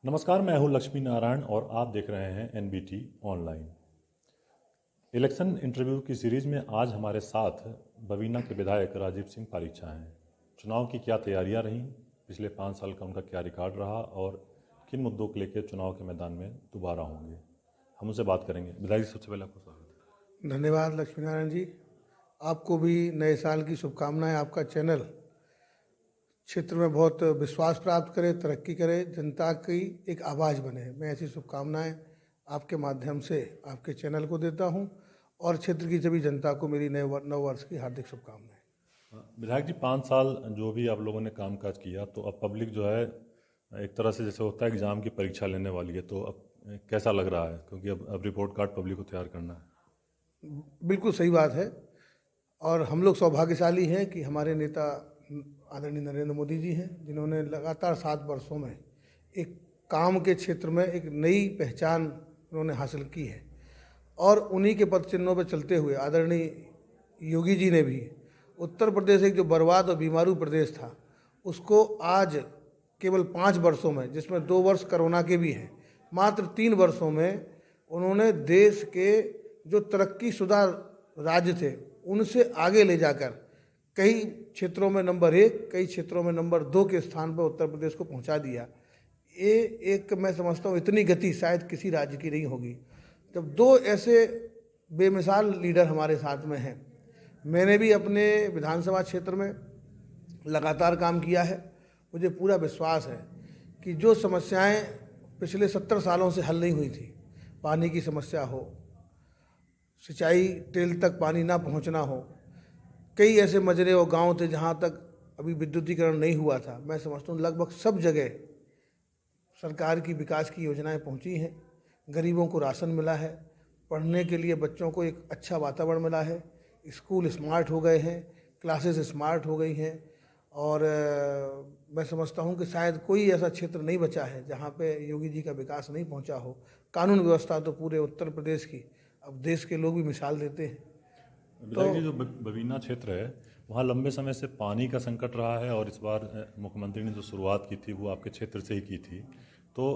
नमस्कार, मैं हूं लक्ष्मी नारायण और आप देख रहे हैं एनबीटी ऑनलाइन। इलेक्शन इंटरव्यू की सीरीज में आज हमारे साथ बवीना के विधायक राजीव सिंह पारीक्षा हैं। चुनाव की क्या तैयारियां रहीं, पिछले 5 साल का उनका क्या रिकॉर्ड रहा और किन मुद्दों को लेकर चुनाव के मैदान में दोबारा होंगे, हम उनसे बात करेंगे। विधायक जी, सबसे पहले आपको स्वागत है। धन्यवाद लक्ष्मी नारायण जी, आपको भी नए साल की शुभकामनाएं। आपका चैनल क्षेत्र में बहुत विश्वास प्राप्त करे, तरक्की करे, जनता की एक आवाज़ बने। मैं ऐसी शुभकामनाएं आपके माध्यम से आपके चैनल को देता हूं और क्षेत्र की सभी जनता को मेरी नव वर्ष की हार्दिक शुभकामनाएं। विधायक जी, 5 साल जो भी आप लोगों ने कामकाज किया, तो अब पब्लिक जो है एक तरह से जैसे होता है एग्ज़ाम की परीक्षा लेने वाली है, तो अब कैसा लग रहा है, क्योंकि अब रिपोर्ट कार्ड पब्लिक को तैयार करना है। बिल्कुल सही बात है और हम लोग सौभाग्यशाली हैं कि हमारे नेता आदरणीय नरेंद्र मोदी जी हैं, जिन्होंने लगातार 7 वर्षों में एक काम के क्षेत्र में एक नई पहचान उन्होंने हासिल की है। और उन्हीं के पद चिन्हों पर चलते हुए आदरणीय योगी जी ने भी उत्तर प्रदेश एक जो बर्बाद और बीमारू प्रदेश था, उसको आज केवल 5 वर्षों में, जिसमें 2 वर्ष कोरोना के भी हैं, मात्र 3 वर्षों में उन्होंने देश के जो तरक्कीशुदा राज्य थे उनसे आगे ले जाकर कई क्षेत्रों में नंबर 1, कई क्षेत्रों में नंबर 2 के स्थान पर उत्तर प्रदेश को पहुंचा दिया। ये एक मैं समझता हूँ इतनी गति शायद किसी राज्य की नहीं होगी। जब 2 ऐसे बेमिसाल लीडर हमारे साथ में हैं, मैंने भी अपने विधानसभा क्षेत्र में लगातार काम किया है। मुझे पूरा विश्वास है कि जो समस्याएं पिछले 70 सालों से हल नहीं हुई थी, पानी की समस्या हो, सिंचाई टेल तक पानी ना पहुंचना हो, कई ऐसे मजरे और गांव थे जहां तक अभी विद्युतीकरण नहीं हुआ था, मैं समझता हूँ लगभग सब जगह सरकार की विकास की योजनाएं पहुंची हैं। गरीबों को राशन मिला है, पढ़ने के लिए बच्चों को एक अच्छा वातावरण मिला है, स्कूल स्मार्ट हो गए हैं, क्लासेस स्मार्ट हो गई हैं। और मैं समझता हूं कि शायद कोई ऐसा क्षेत्र नहीं बचा है जहां पे योगी जी का विकास नहीं पहुंचा हो। कानून व्यवस्था तो पूरे उत्तर प्रदेश की अब देश के लोग भी मिसाल देते हैं। विधायक जी, जो बवीना क्षेत्र है वहाँ लंबे समय से पानी का संकट रहा है और इस बार मुख्यमंत्री ने जो शुरुआत की थी वो आपके क्षेत्र से ही की थी, तो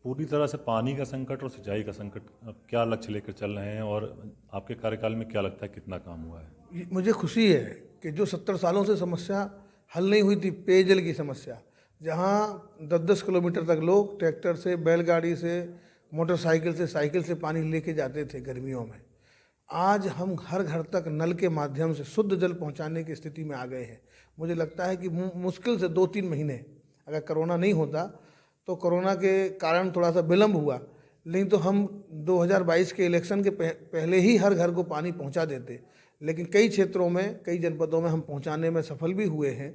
पूरी तरह से पानी का संकट और सिंचाई का संकट अब क्या लक्ष्य लेकर चल रहे हैं और आपके कार्यकाल में क्या लगता है कितना काम हुआ है। मुझे खुशी है कि जो 70 सालों से समस्या हल नहीं हुई थी, पेयजल की समस्या, जहाँ 10-10 किलोमीटर तक लोग ट्रैक्टर से, बैलगाड़ी से, मोटरसाइकिल से, साइकिल से पानी लेके जाते थे गर्मियों में, आज हम हर घर तक नल के माध्यम से शुद्ध जल पहुंचाने की स्थिति में आ गए हैं। मुझे लगता है कि मुश्किल से 2-3 महीने, अगर कोरोना नहीं होता तो कोरोना के कारण थोड़ा सा विलम्ब हुआ, नहीं तो हम 2022 के इलेक्शन के पहले ही हर घर को पानी पहुंचा देते। लेकिन कई क्षेत्रों में, कई जनपदों में हम पहुंचाने में सफल भी हुए हैं।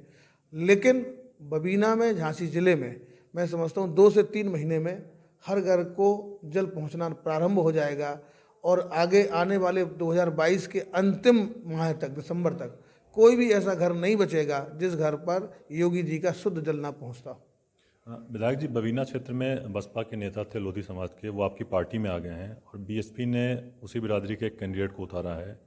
लेकिन बबीना में, झांसी जिले में मैं समझता हूं 2 से 3 महीने में हर घर को जल पहुंचना प्रारंभ हो जाएगा और आगे आने वाले 2022 के अंतिम माह तक, दिसंबर तक, कोई भी ऐसा घर नहीं बचेगा जिस घर पर योगी जी का शुद्ध जल ना पहुंचता हो। विधायक जी, बवीना क्षेत्र में बसपा के नेता थे लोधी समाज के, वो आपकी पार्टी में आ गए हैं और बीएसपी ने उसी बिरादरी के एक कैंडिडेट को उतारा है।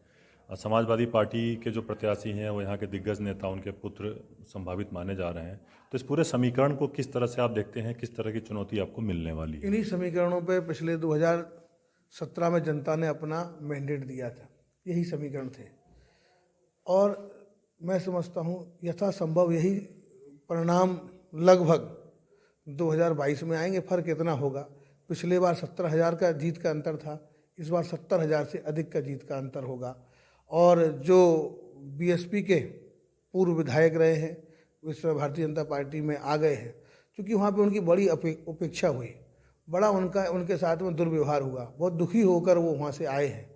समाजवादी पार्टी के जो प्रत्याशी हैं वो यहाँ के दिग्गज नेता, उनके पुत्र संभावित माने जा रहे हैं, तो इस पूरे समीकरण को किस तरह से आप देखते हैं, किस तरह की चुनौती आपको मिलने वाली है। इन्हीं समीकरणों पे पिछले 2017 में जनता ने अपना मैंडेट दिया था, यही समीकरण थे और मैं समझता हूँ यथासंभव यही परिणाम लगभग 2022 में आएंगे। फर्क इतना होगा, पिछले बार 17,000 का जीत का अंतर था, इस बार 70,000 से अधिक का जीत का अंतर होगा। और जो बीएसपी के पूर्व विधायक रहे हैं इस समय भारतीय जनता पार्टी में आ गए हैं, क्योंकि वहाँ पे उनकी बड़ी उपेक्षा हुई, बड़ा उनके साथ में दुर्व्यवहार हुआ, बहुत दुखी होकर वो वहाँ से आए हैं।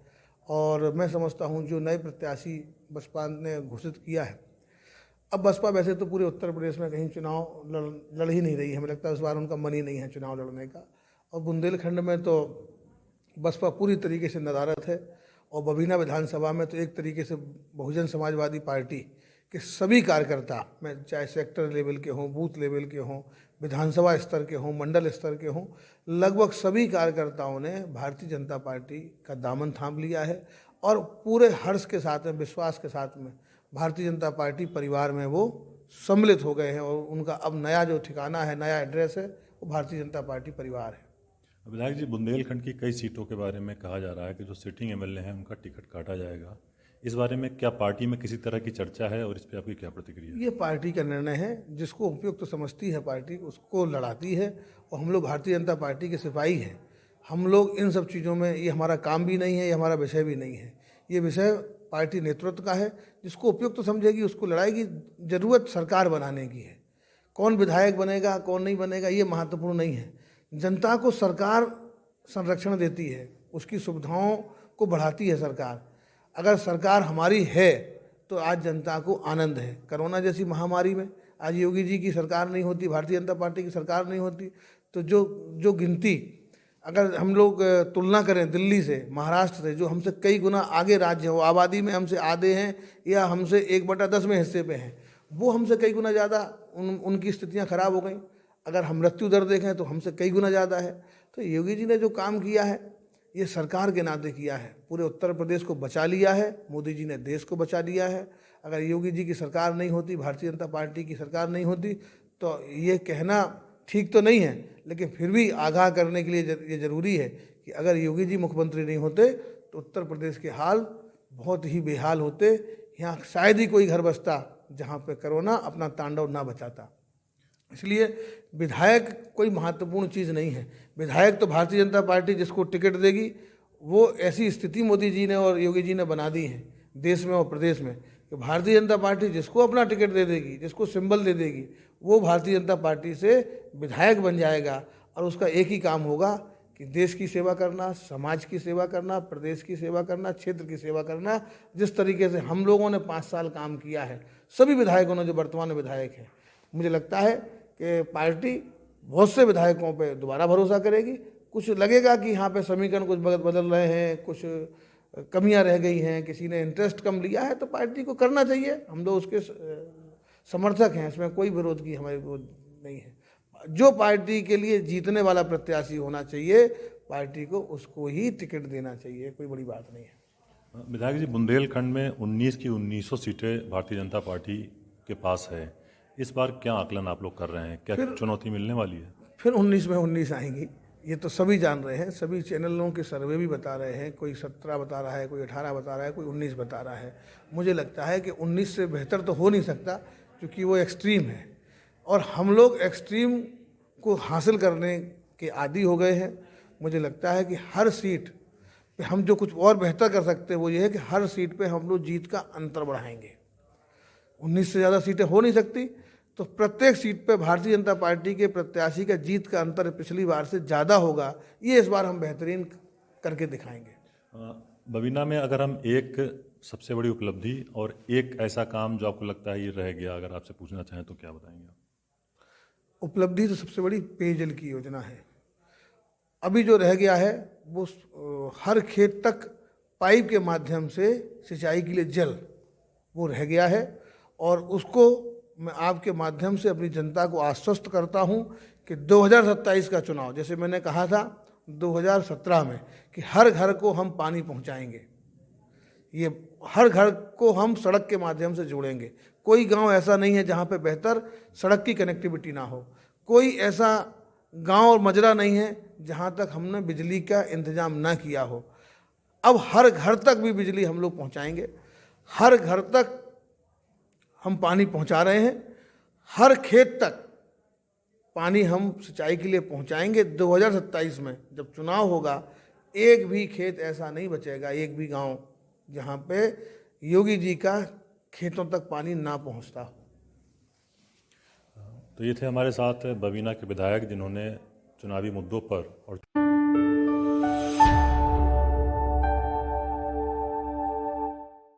और मैं समझता हूँ जो नए प्रत्याशी बसपा ने घोषित किया है, अब बसपा वैसे तो पूरे उत्तर प्रदेश में कहीं चुनाव लड़ ही नहीं रही है, हमें लगता है इस बार उनका मन ही नहीं है चुनाव लड़ने का। और बुंदेलखंड में तो बसपा पूरी तरीके से नदारत है और बबीना विधानसभा में तो एक तरीके से बहुजन समाजवादी पार्टी के सभी कार्यकर्ता, मैं चाहे सेक्टर लेवल के हों, बूथ लेवल के हों, विधानसभा स्तर के हों, मंडल स्तर के हों, लगभग सभी कार्यकर्ताओं ने भारतीय जनता पार्टी का दामन थाम लिया है और पूरे हर्ष के साथ में, विश्वास के साथ में भारतीय जनता पार्टी परिवार में वो सम्मिलित हो गए हैं और उनका अब नया जो ठिकाना है, नया एड्रेस है, वो भारतीय जनता पार्टी परिवार है। विधायक जी, बुंदेलखंड की कई सीटों के बारे में कहा जा रहा है कि जो सिटिंग एमएलए हैं उनका टिकट काटा जाएगा। इस बारे में क्या पार्टी में किसी तरह की चर्चा है और इस पर आपकी क्या प्रतिक्रिया है? ये पार्टी का निर्णय है, जिसको उपयुक्त तो समझती है पार्टी उसको लड़ाती है, और हम लोग भारतीय जनता पार्टी के सिपाही हैं। हम लोग इन सब चीज़ों में, ये हमारा काम भी नहीं है, ये हमारा विषय भी नहीं है। ये विषय पार्टी नेतृत्व का है, जिसको उपयुक्त समझेगी उसको लड़ाएगी। ज़रूरत सरकार बनाने की है। कौन विधायक बनेगा कौन नहीं बनेगा ये महत्वपूर्ण नहीं है। जनता को सरकार संरक्षण देती है, उसकी सुविधाओं को बढ़ाती है सरकार। अगर सरकार हमारी है तो आज जनता को आनंद है। कोरोना जैसी महामारी में आज योगी जी की सरकार नहीं होती, भारतीय जनता पार्टी की सरकार नहीं होती, तो जो गिनती अगर हम लोग तुलना करें दिल्ली से, महाराष्ट्र से, जो हमसे कई गुना आगे राज्य हो, आबादी में हमसे आधे हैं या हमसे 1/10वें हिस्से पे हैं, वो हमसे कई गुना ज़्यादा उनकी स्थितियां खराब हो गई। अगर हम मृत्यु दर देखें तो हमसे कई गुना ज़्यादा है। तो योगी जी ने जो काम किया है ये सरकार के नाते किया है। पूरे उत्तर प्रदेश को बचा लिया है, मोदी जी ने देश को बचा लिया है। अगर योगी जी की सरकार नहीं होती, भारतीय जनता पार्टी की सरकार नहीं होती, तो ये कहना ठीक तो नहीं है, लेकिन फिर भी आगाह करने के लिए ये ज़रूरी है कि अगर योगी जी मुख्यमंत्री नहीं होते तो उत्तर प्रदेश के हाल बहुत ही बेहाल होते। यहाँ शायद ही कोई घर बसता जहाँ पे कोरोना अपना तांडव ना बचाता। इसलिए विधायक कोई महत्वपूर्ण चीज़ नहीं है। विधायक तो भारतीय जनता पार्टी जिसको टिकट देगी, वो ऐसी स्थिति मोदी जी ने और योगी जी ने बना दी है देश में और प्रदेश में कि भारतीय जनता पार्टी जिसको अपना टिकट दे देगी, जिसको सिंबल दे देगी, वो भारतीय जनता पार्टी से विधायक बन जाएगा। और उसका एक ही काम होगा कि देश की सेवा करना, समाज की सेवा करना, प्रदेश की सेवा करना, क्षेत्र की सेवा करना। जिस तरीके से हम लोगों ने 5 साल काम किया है, सभी विधायकों ने जो वर्तमान विधायक हैं, मुझे लगता है कि पार्टी बहुत से विधायकों पे दोबारा भरोसा करेगी। कुछ लगेगा कि यहाँ पे समीकरण कुछ बदल रहे हैं, कुछ कमियां रह गई हैं, किसी ने इंटरेस्ट कम लिया है, तो पार्टी को करना चाहिए। हम लोग उसके समर्थक हैं, इसमें कोई विरोध की हमारी विरोध नहीं है। जो पार्टी के लिए जीतने वाला प्रत्याशी होना चाहिए, पार्टी को उसको ही टिकट देना चाहिए, कोई बड़ी बात नहीं है। विधायक जी, बुंदेलखंड में 19 की 1900 सीटें भारतीय जनता पार्टी के पास है। इस बार क्या आकलन आप लोग कर रहे हैं? क्या चुनौती मिलने वाली है? फिर 19 में 19 आएंगी, ये तो सभी जान रहे हैं। सभी चैनलों के सर्वे भी बता रहे हैं, कोई 17 बता रहा है, कोई 18 बता रहा है, कोई 19 बता रहा है। मुझे लगता है कि 19 से बेहतर तो हो नहीं सकता, क्योंकि वो एक्सट्रीम है और हम लोग एक्सट्रीम को हासिल करने के आदी हो गए हैं। मुझे लगता है कि हर सीट पे हम जो कुछ और बेहतर कर सकते हैं वो ये है कि हर सीट पे हम लोग जीत का अंतर बढ़ाएंगे। 19 से ज़्यादा सीटें हो नहीं सकती, तो प्रत्येक सीट पे भारतीय जनता पार्टी के प्रत्याशी का जीत का अंतर पिछली बार से ज़्यादा होगा। ये इस बार हम बेहतरीन करके दिखाएंगे। बवीना में अगर हम एक सबसे बड़ी उपलब्धि और एक ऐसा काम जो आपको लगता है ये रह गया, अगर आपसे पूछना चाहें तो क्या बताएंगे? उपलब्धि तो सबसे बड़ी पेयजल की योजना है। अभी जो रह गया है वो हर खेत तक पाइप के माध्यम से सिंचाई के लिए जल वो रह गया है, और उसको मैं आपके माध्यम से अपनी जनता को आश्वस्त करता हूं कि 2027 का चुनाव, जैसे मैंने कहा था 2017 में कि हर घर को हम पानी पहुंचाएंगे, ये हर घर को हम सड़क के माध्यम से जोड़ेंगे। कोई गांव ऐसा नहीं है जहां पे बेहतर सड़क की कनेक्टिविटी ना हो। कोई ऐसा गांव और मजरा नहीं है जहां तक हमने बिजली का इंतजाम ना किया हो। अब हर घर तक भी बिजली हम लोग पहुंचाएंगे, हर घर तक हम पानी पहुंचा रहे हैं, हर खेत तक पानी हम सिंचाई के लिए पहुंचाएंगे। 2027 में जब चुनाव होगा, एक भी खेत ऐसा नहीं बचेगा, एक भी गांव जहां पे योगी जी का खेतों तक पानी ना पहुंचता हो। तो ये थे हमारे साथ बवीना के विधायक जिन्होंने चुनावी मुद्दों पर और